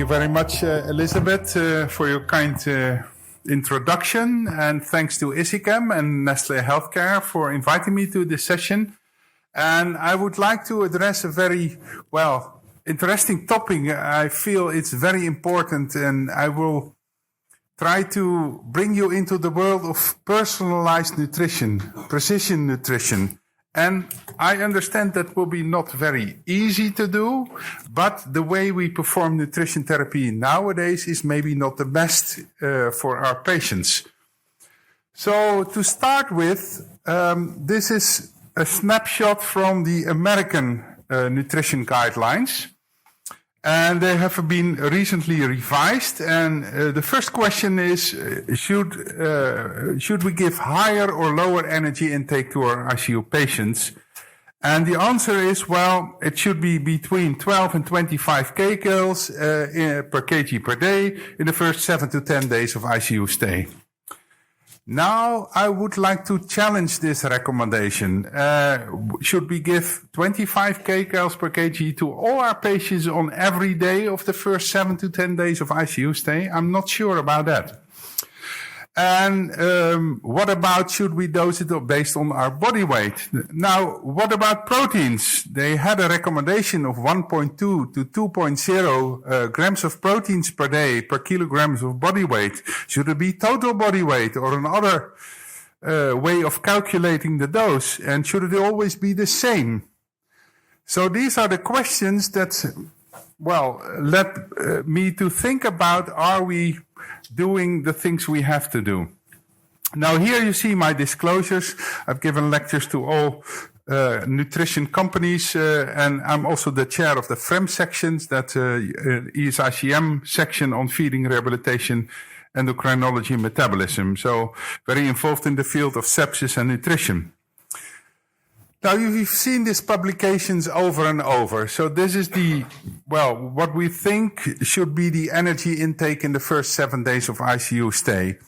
you very much, Elizabeth, for your kind introduction. And thanks to Isicam and Nestle Healthcare for inviting me to this session. And I would like to address a very, interesting topic. I feel it's very important, and I will try to bring you into the world of personalized nutrition, precision nutrition. And I understand that will be not very easy to do, but the way we perform nutrition therapy nowadays is maybe not the best for our patients. So to start with, this is a snapshot from the American nutrition guidelines. And they have been recently revised. And the first question is, should we give higher or lower energy intake to our ICU patients? And the answer is, well, it should be between 12 and 25 kcals per kg per day in the first 7 to 10 days of ICU stay. Now, I would like to challenge this recommendation. Should we give 25 kcals per kg to all our patients on every day of the first 7 to 10 days of ICU stay? I'm not sure about that. And what about should we dose it based on our body weight? Now, what about proteins? They had a recommendation of 1.2 to 2.0 grams of proteins per day per kilograms of body weight. Should it be total body weight or another way of calculating the dose? And should it always be the same? So these are the questions that, led me to think about, are we doing the things we have to do? Now here you see my disclosures. I've given lectures to all nutrition companies, and I'm also the chair of the FREM sections, that ESICM section on feeding, rehabilitation, endocrinology and metabolism. So very involved in the field of sepsis and nutrition. Now, you've seen these publications over and over. So this is what we think should be the energy intake in the first 7 days of ICU stay.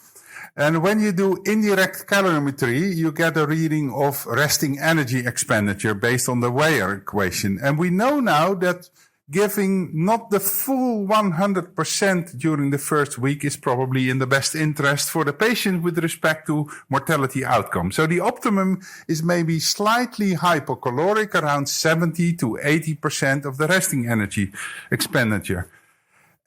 And when you do indirect calorimetry, you get a reading of resting energy expenditure based on the Weyer equation. And we know now that giving not the full 100% during the first week is probably in the best interest for the patient with respect to mortality outcome. So the optimum is maybe slightly hypocaloric, around 70 to 80% of the resting energy expenditure.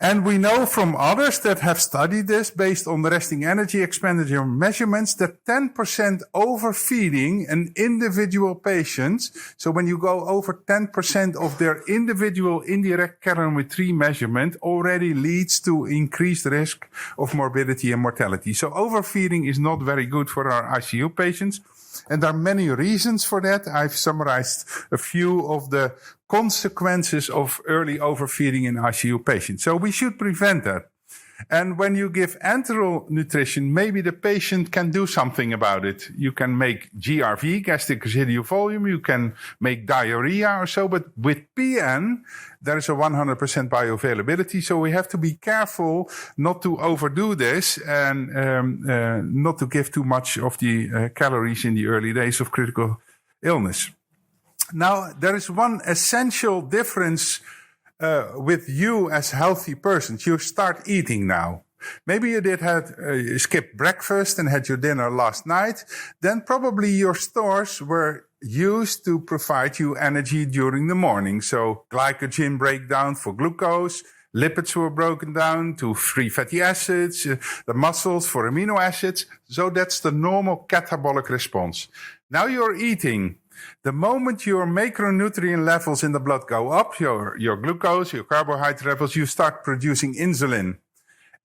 And we know from others that have studied this based on the resting energy expenditure measurements that 10% overfeeding an individual patient, so when you go over 10% of their individual indirect calorimetry measurement, already leads to increased risk of morbidity and mortality. So overfeeding is not very good for our ICU patients. And there are many reasons for that. I've summarized a few of the consequences of early overfeeding in ICU patients. So we should prevent that. And when you give enteral nutrition, maybe the patient can do something about it. You can make GRV, gastric residual volume. You can make diarrhea or so. But with PN, there is a 100% bioavailability. So we have to be careful not to overdo this and not to give too much of the calories in the early days of critical illness. Now, there is one essential difference with you as healthy persons. You start eating now. Maybe you did skip breakfast and had your dinner last night. Then probably your stores were used to provide you energy during the morning. So glycogen breakdown for glucose, lipids were broken down to free fatty acids, the muscles for amino acids. So that's the normal catabolic response. Now you're eating. The moment your macronutrient levels in the blood go up, your glucose, your carbohydrate levels, you start producing insulin.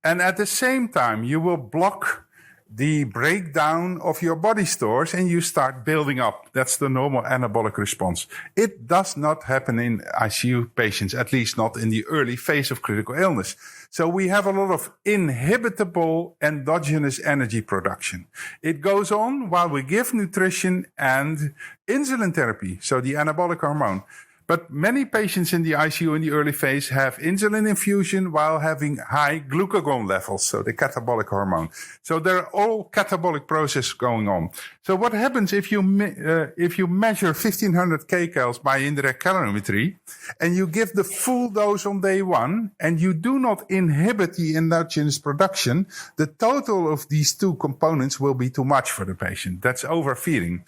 And at the same time, you will block the breakdown of your body stores and you start building up. That's the normal anabolic response. It does not happen in ICU patients, at least not in the early phase of critical illness. So we have a lot of inhibitable endogenous energy production. It goes on while we give nutrition and insulin therapy, so the anabolic hormone. But many patients in the ICU in the early phase have insulin infusion while having high glucagon levels, so the catabolic hormone. So there are all catabolic processes going on. So what happens if you measure 1500 kcals by indirect calorimetry and you give the full dose on day one and you do not inhibit the endogenous production, the total of these two components will be too much for the patient. That's overfeeding.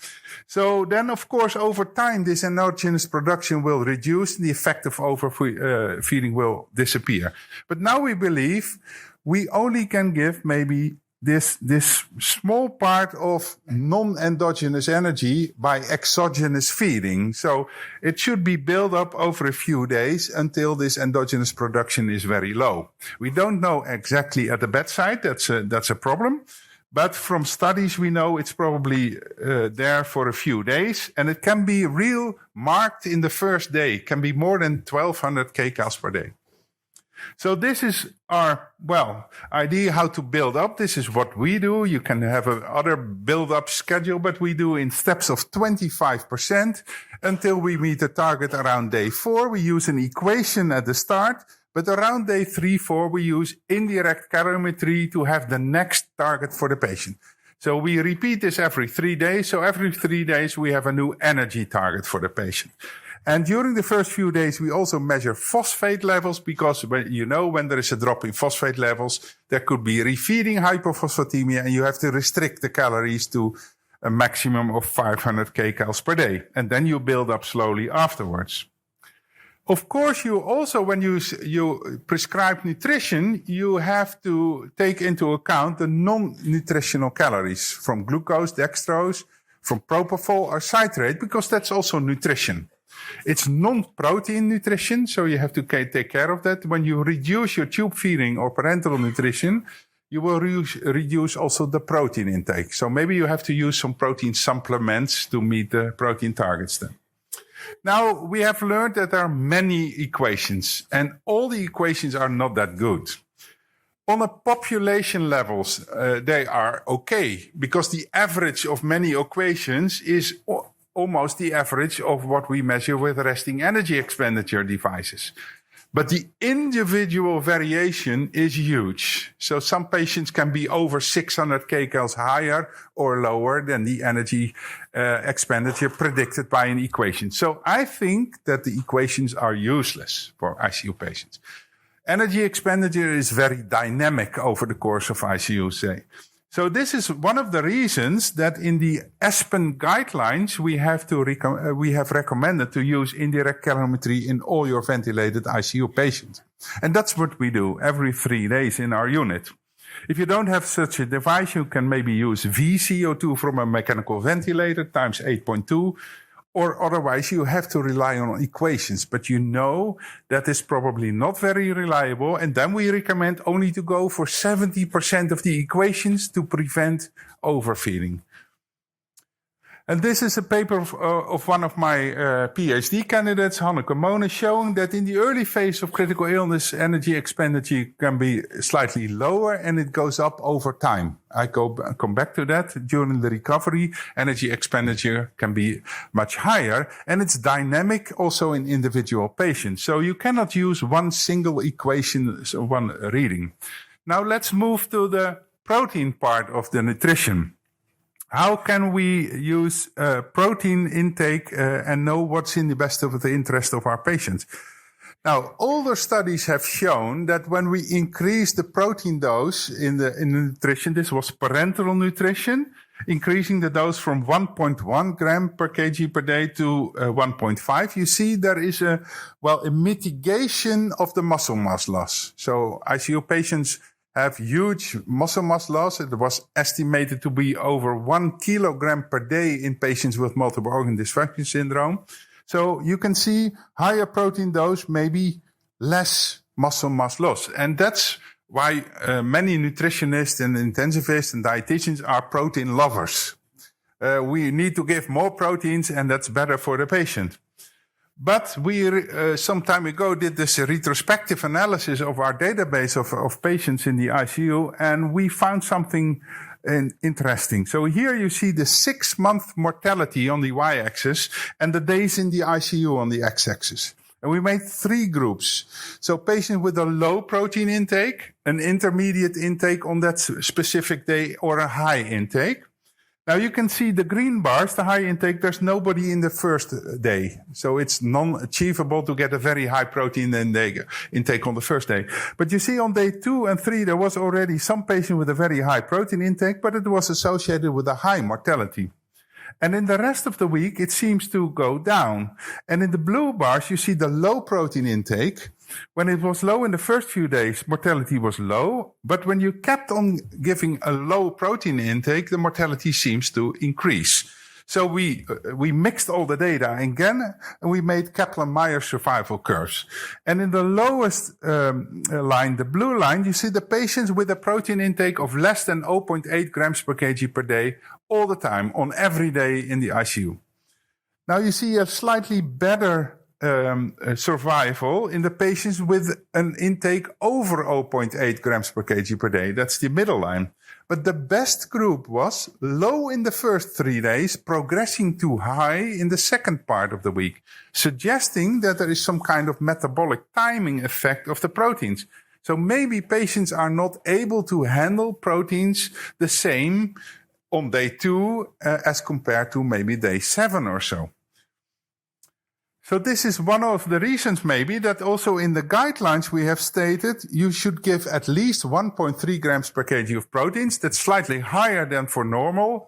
So then, of course, over time, this endogenous production will reduce and the effect of overfeeding will disappear. But now we believe we only can give maybe this small part of non-endogenous energy by exogenous feeding. So it should be built up over a few days until this endogenous production is very low. We don't know exactly at the bedside. That's a problem. But from studies, we know it's probably there for a few days, and it can be real marked in the first day. It can be more than 1200 kcals per day. So this is our, idea how to build up. This is what we do. You can have another build-up schedule, but we do in steps of 25% until we meet the target around day 4. We use an equation at the start. But around day 3-4, we use indirect calorimetry to have the next target for the patient. So we repeat this every 3 days. So every 3 days, we have a new energy target for the patient. And during the first few days, we also measure phosphate levels because when there is a drop in phosphate levels, there could be refeeding hypophosphatemia and you have to restrict the calories to a maximum of 500 kcals per day. And then you build up slowly afterwards. Of course, you also, when you prescribe nutrition, you have to take into account the non-nutritional calories from glucose, dextrose, from propofol or citrate, because that's also nutrition. It's non-protein nutrition, so you have to take care of that. When you reduce your tube feeding or parenteral nutrition, you will reduce also the protein intake. So maybe you have to use some protein supplements to meet the protein targets then. Now, we have learned that there are many equations, and all the equations are not that good. On a population levels, they are okay, because the average of many equations is almost the average of what we measure with resting energy expenditure devices. But the individual variation is huge. So some patients can be over 600 kcals higher or lower than the energy expenditure predicted by an equation. So I think that the equations are useless for ICU patients. Energy expenditure is very dynamic over the course of ICU, say. So this is one of the reasons that in the ASPEN guidelines, we have recommended to use indirect calorimetry in all your ventilated ICU patients. And that's what we do every 3 days in our unit. If you don't have such a device, you can maybe use VCO2 from a mechanical ventilator times 8.2. Or otherwise, you have to rely on equations. But you know that is probably not very reliable. And then we recommend only to go for 70% of the equations to prevent overfeeding. And this is a paper of one of my PhD candidates, Hanneke Monen, showing that in the early phase of critical illness, energy expenditure can be slightly lower and it goes up over time. I come back to that. During the recovery, energy expenditure can be much higher, and it's dynamic also in individual patients. So you cannot use one single equation, one reading. Now let's move to the protein part of the nutrition. How can we use protein intake and know what's in the best of the interest of our patients? Now, older studies have shown that when we increase the protein dose in the nutrition, this was parenteral nutrition, increasing the dose from 1.1 gram per kg per day to 1.5, you see there is a mitigation of the muscle mass loss. So ICU patients have huge muscle mass loss. It was estimated to be over 1 kilogram per day in patients with multiple organ dysfunction syndrome. So you can see higher protein dose, maybe less muscle mass loss. And that's why many nutritionists and intensivists and dietitians are protein lovers. We need to give more proteins, and that's better for the patient. But we, some time ago, did this retrospective analysis of our database of patients in the ICU, and we found something interesting. So here you see the 6-month mortality on the y-axis and the days in the ICU on the x-axis. And we made 3 groups. So patients with a low protein intake, an intermediate intake on that specific day, or a high intake. Now you can see the green bars, the high intake, there's nobody in the first day. So it's non-achievable to get a very high protein intake on the first day. But you see on day 2 and 3, there was already some patient with a very high protein intake, but it was associated with a high mortality. And in the rest of the week, it seems to go down. And in the blue bars, you see the low protein intake. When it was low in the first few days, mortality was low. But when you kept on giving a low protein intake, the mortality seems to increase. So we mixed all the data again, and we made Kaplan-Meier survival curves. And in the lowest line, the blue line, you see the patients with a protein intake of less than 0.8 grams per kg per day all the time, on every day in the ICU. Now you see a slightly better survival in the patients with an intake over 0.8 grams per kg per day. That's the middle line. But the best group was low in the first 3 days, progressing to high in the second part of the week, suggesting that there is some kind of metabolic timing effect of the proteins. So maybe patients are not able to handle proteins the same on day 2 as compared to maybe day 7 or so. So this is one of the reasons maybe that also in the guidelines we have stated you should give at least 1.3 grams per kg of proteins. That's slightly higher than for normal.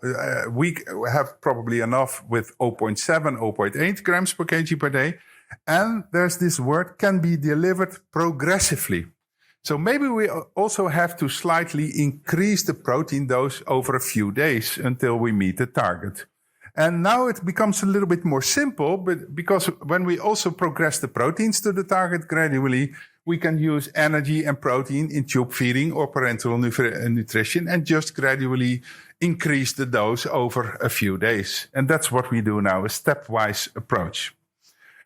We have probably enough with 0.7, 0.8 grams per kg per day. And there's this word, can be delivered progressively. So maybe we also have to slightly increase the protein dose over a few days until we meet the target. And now it becomes a little bit more simple, but because when we also progress the proteins to the target gradually, we can use energy and protein in tube feeding or parenteral nutrition and just gradually increase the dose over a few days. And that's what we do now, a stepwise approach.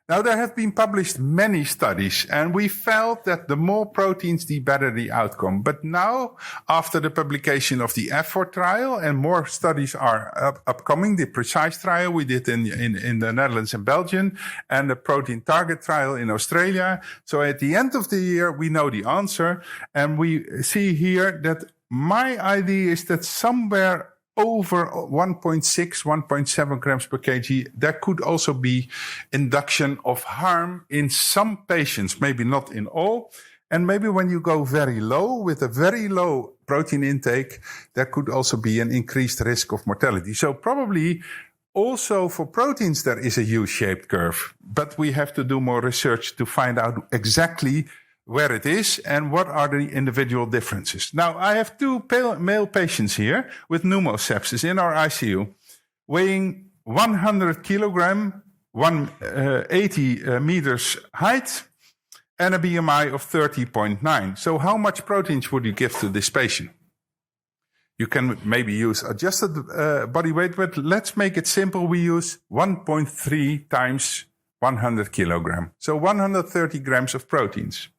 Now, there have been published many studies, and we felt that the more proteins, the better the outcome. But now, after the publication of the effort trial, and more studies are upcoming, the PRECISE trial we did in the Netherlands and Belgium, and the protein target trial in Australia. So at the end of the year, we know the answer, and we see here that my idea is that somewhere over 1.6, 1.7 grams per kg, there could also be induction of harm in some patients, maybe not in all. And maybe when you go very low with a very low protein intake, there could also be an increased risk of mortality. So probably also for proteins, there is a U-shaped curve, but we have to do more research to find out exactly where it is and what are the individual differences. Now, I have 2 male patients here with pneumosepsis in our ICU, weighing 100 kilogram, 180 meters height, and a BMI of 30.9. So how much proteins would you give to this patient? You can maybe use adjusted body weight, but let's make it simple. We use 1.3 times 100 kilogram. So 130 grams of proteins.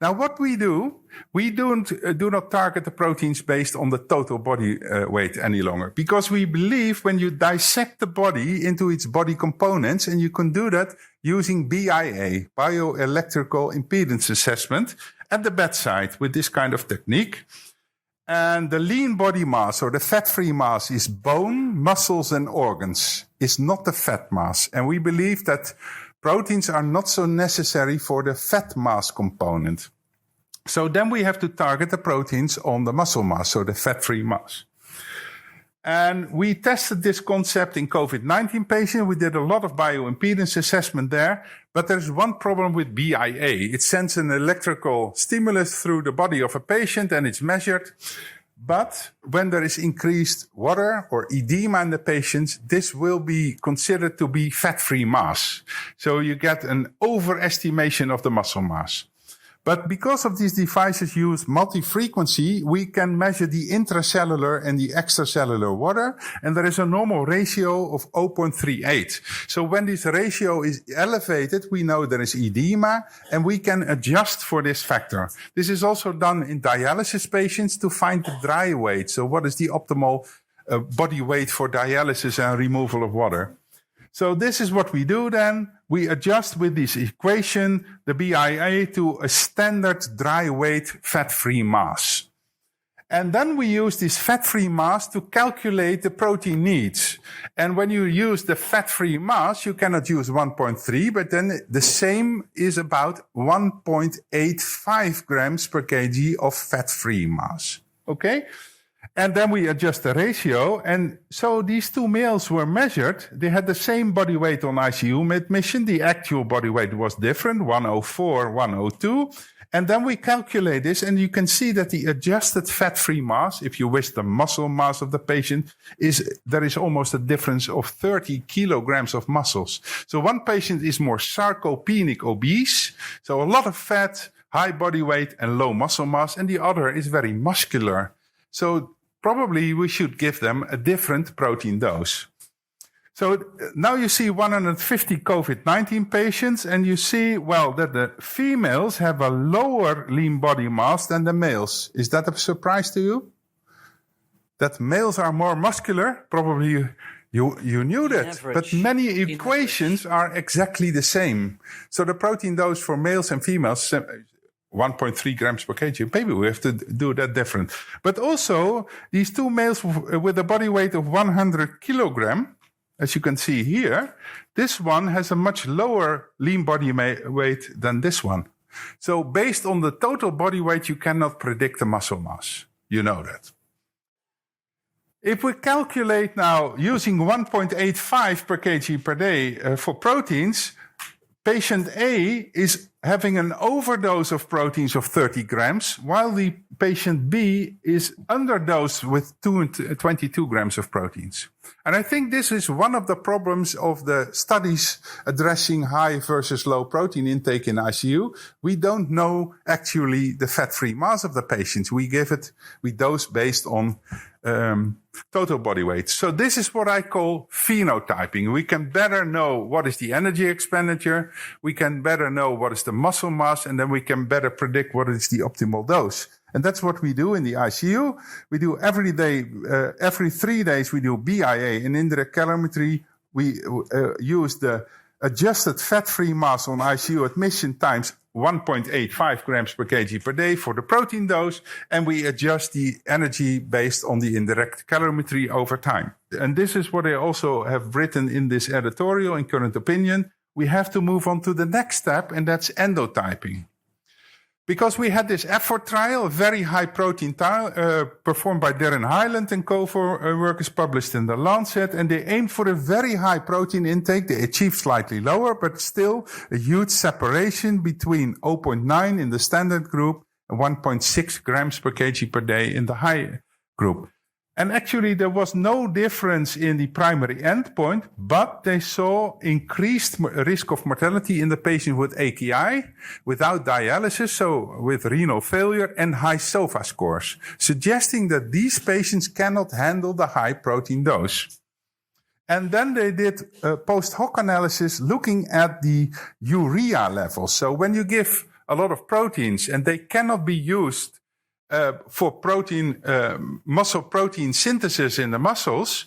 Now, what we do not target the proteins based on the total body weight any longer, because we believe when you dissect the body into its body components, and you can do that using BIA, bioelectrical impedance assessment, at the bedside with this kind of technique. And the lean body mass or the fat-free mass is bone, muscles, and organs. It's not the fat mass. And we believe that proteins are not so necessary for the fat mass component. So then we have to target the proteins on the muscle mass, so the fat-free mass. And we tested this concept in COVID-19 patients. We did a lot of bioimpedance assessment there, but there's one problem with BIA. It sends an electrical stimulus through the body of a patient and it's measured. But when there is increased water or edema in the patients, this will be considered to be fat-free mass. So you get an overestimation of the muscle mass. But because of these devices use multi-frequency, we can measure the intracellular and the extracellular water, and there is a normal ratio of 0.38. So when this ratio is elevated, we know there is edema, and we can adjust for this factor. This is also done in dialysis patients to find the dry weight. So what is the optimal body weight for dialysis and removal of water? So this is what we do then. We adjust with this equation, the BIA, to a standard dry weight fat-free mass. And then we use this fat-free mass to calculate the protein needs. And when you use the fat-free mass, you cannot use 1.3, but then the same is about 1.85 grams per kg of fat-free mass. Okay? And then we adjust the ratio. And so these two males were measured. They had the same body weight on ICU admission. The actual body weight was different, 104, 102. And then we calculate this, and you can see that the adjusted fat-free mass, if you wish the muscle mass of the patient, there is almost a difference of 30 kilograms of muscles. So one patient is more sarcopenic obese, so a lot of fat, high body weight, and low muscle mass, and the other is very muscular. So probably we should give them a different protein dose. So now you see 150 COVID-19 patients, and you see, well, that the females have a lower lean body mass than the males. Is that a surprise to you? That males are more muscular? Probably you knew that. But many equations are exactly the same. So the protein dose for males and females, 1.3 grams per kg. Maybe we have to do that different. But also, these two males with a body weight of 100 kilogram, as you can see here, this one has a much lower lean body weight than this one. So based on the total body weight, you cannot predict the muscle mass. You know that. If we calculate now using 1.85 per kg per day for proteins, patient A is having an overdose of proteins of 30 grams, while the patient B is underdosed with 22 grams of proteins. And I think this is one of the problems of the studies addressing high versus low protein intake in ICU. We don't know actually the fat-free mass of the patients. We dose based on total body weight. So this is what I call phenotyping. We can better know what is the energy expenditure, we can better know what is the muscle mass, and then we can better predict what is the optimal dose. And that's what we do in the ICU. We do every day, every 3 days we do BIA and indirect calorimetry. We use the adjusted fat-free mass on ICU admission times 1.85 grams per kg per day for the protein dose, and we adjust the energy based on the indirect calorimetry over time. And this is what I also have written in this editorial in Current Opinion. We have to move on to the next step, and that's endotyping. Because we had this effort trial, a very high protein trial, performed by Darren Hyland and co-workers, published in The Lancet, and they aimed for a very high protein intake. They achieved slightly lower, but still a huge separation between 0.9 in the standard group and 1.6 grams per kg per day in the high group. And actually, there was no difference in the primary endpoint, but they saw increased risk of mortality in the patient with AKI, without dialysis, so with renal failure, and high SOFA scores, suggesting that these patients cannot handle the high protein dose. And then they did a post hoc analysis looking at the urea levels. So when you give a lot of proteins and they cannot be used for protein, muscle protein synthesis in the muscles,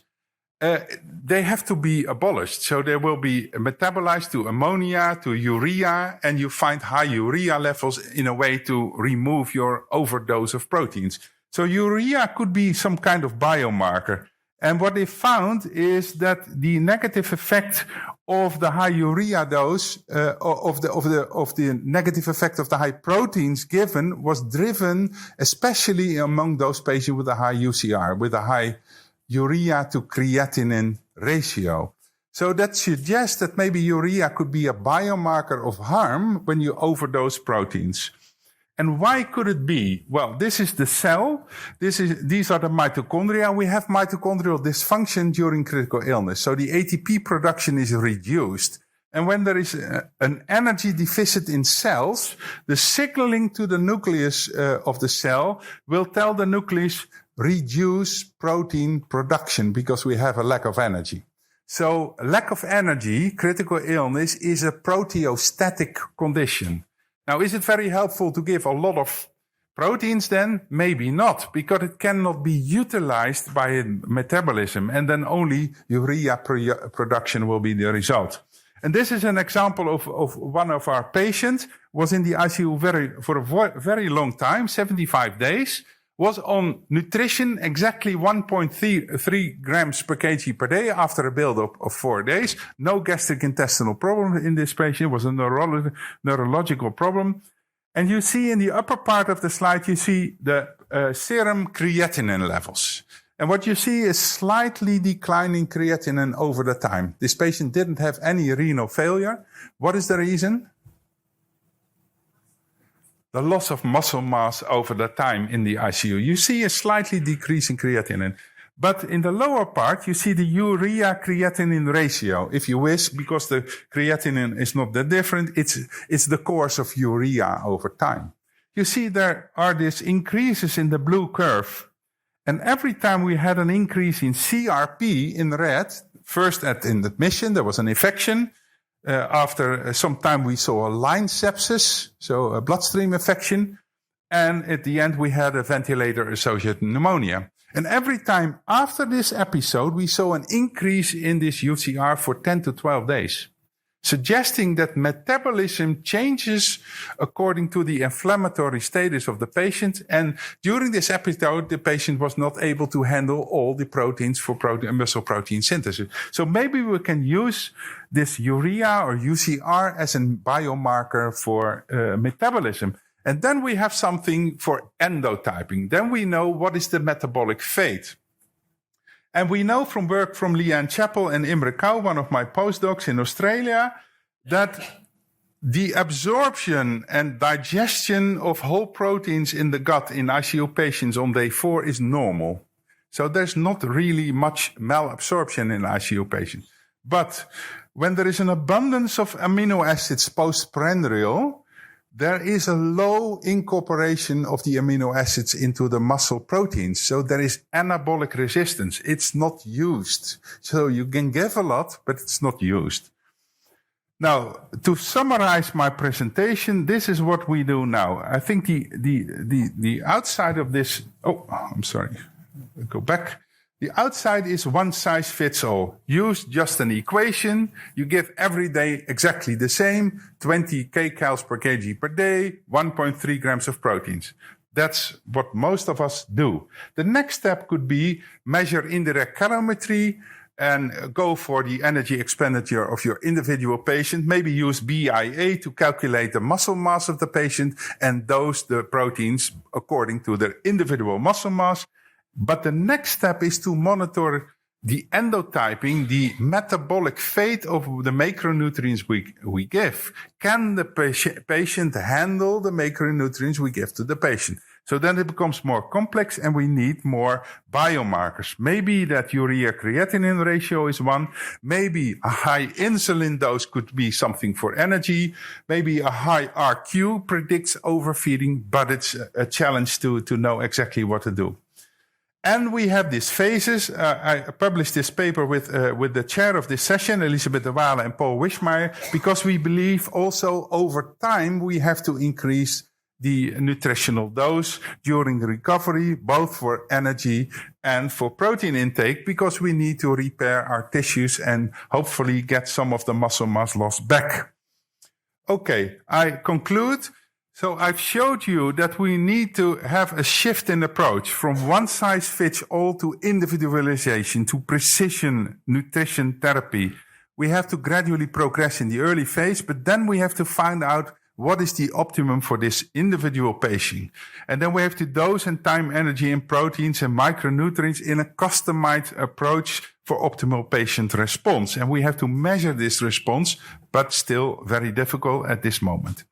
they have to be abolished. So they will be metabolized to ammonia, to urea, and you find high urea levels in a way to remove your overdose of proteins. So urea could be some kind of biomarker. And what they found is that the negative effect of the high urea dose, of the negative effect of the high proteins given, was driven especially among those patients with a high UCR, with a high urea to creatinine ratio. So that suggests that maybe urea could be a biomarker of harm when you overdose proteins. And why could it be? Well, this is the cell. These are the mitochondria. We have mitochondrial dysfunction during critical illness. So the ATP production is reduced. And when there is an energy deficit in cells, the signaling to the nucleus of the cell will tell the nucleus reduce protein production because we have a lack of energy. So lack of energy, critical illness, is a proteostatic condition. Now, is it very helpful to give a lot of proteins then? Maybe not, because it cannot be utilized by metabolism, and then only urea production will be the result. And this is an example of one of our patients, was in the ICU for a very long time, 75 days, was on nutrition exactly 1.3 grams per kg per day after a build-up of 4 days. No gastric intestinal problem in this patient. It was a neurological problem. And you see in the upper part of the slide, you see the serum creatinine levels. And what you see is slightly declining creatinine over the time. This patient didn't have any renal failure. What is the reason? The loss of muscle mass over the time in the ICU. You see a slightly decrease in creatinine. But in the lower part, you see the urea-creatinine ratio, if you wish, because the creatinine is not that different. It's the course of urea over time. You see there are these increases in the blue curve. And every time we had an increase in CRP in red, first in admission, there was an infection. After some time, we saw a line sepsis, so a bloodstream infection. And at the end, we had a ventilator-associated pneumonia. And every time after this episode, we saw an increase in this UCR for 10 to 12 days, suggesting that metabolism changes according to the inflammatory status of the patient. And during this episode, the patient was not able to handle all the proteins for muscle protein synthesis. So maybe we can use this urea or UCR as a biomarker for metabolism. And then we have something for endotyping. Then we know what is the metabolic fate. And we know from work from Leanne Chappell and Imre Kau, one of my postdocs in Australia, that the absorption and digestion of whole proteins in the gut in ICU patients on day 4 is normal. So there's not really much malabsorption in ICU patients. But when there is an abundance of amino acids postprandial, there is a low incorporation of the amino acids into the muscle proteins. So there is anabolic resistance. It's not used. So you can give a lot, but it's not used. Now, to summarize my presentation, this is what we do now. I think the outside of this... Oh, I'm sorry. I'll go back. The outside is one size fits all. Use just an equation. You give every day exactly the same, 20 kcals per kg per day, 1.3 grams of proteins. That's what most of us do. The next step could be measure indirect calorimetry and go for the energy expenditure of your individual patient. Maybe use BIA to calculate the muscle mass of the patient and dose the proteins according to their individual muscle mass. But the next step is to monitor the endotyping, the metabolic fate of the macronutrients we give. Can the patient handle the macronutrients we give to the patient? So then it becomes more complex and we need more biomarkers. Maybe that urea-creatinine ratio is one. Maybe a high insulin dose could be something for energy. Maybe a high RQ predicts overfeeding, but it's a challenge to know exactly what to do. And we have these phases. I published this paper with the chair of this session, Elisabeth de Waele and Paul Wischmeyer, because we believe also over time we have to increase the nutritional dose during recovery, both for energy and for protein intake, because we need to repair our tissues and hopefully get some of the muscle mass loss back. Okay, I conclude. So I've showed you that we need to have a shift in approach from one size fits all to individualization, to precision nutrition therapy. We have to gradually progress in the early phase, but then we have to find out what is the optimum for this individual patient. And then we have to dose and time energy in proteins and micronutrients in a customized approach for optimal patient response. And we have to measure this response, but still very difficult at this moment.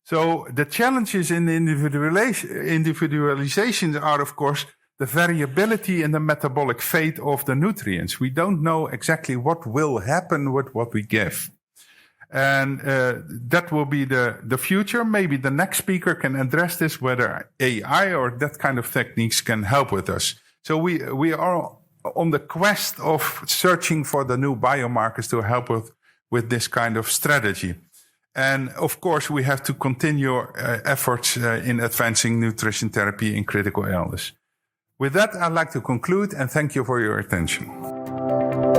So the challenges in individualization are, of course, the variability in the metabolic fate of the nutrients. We don't know exactly what will happen with what we give. And that will be the future. Maybe the next speaker can address this, whether AI or that kind of techniques can help with us. So we are on the quest of searching for the new biomarkers to help with this kind of strategy. And of course, we have to continue efforts in advancing nutrition therapy in critical illness. With that, I'd like to conclude and thank you for your attention.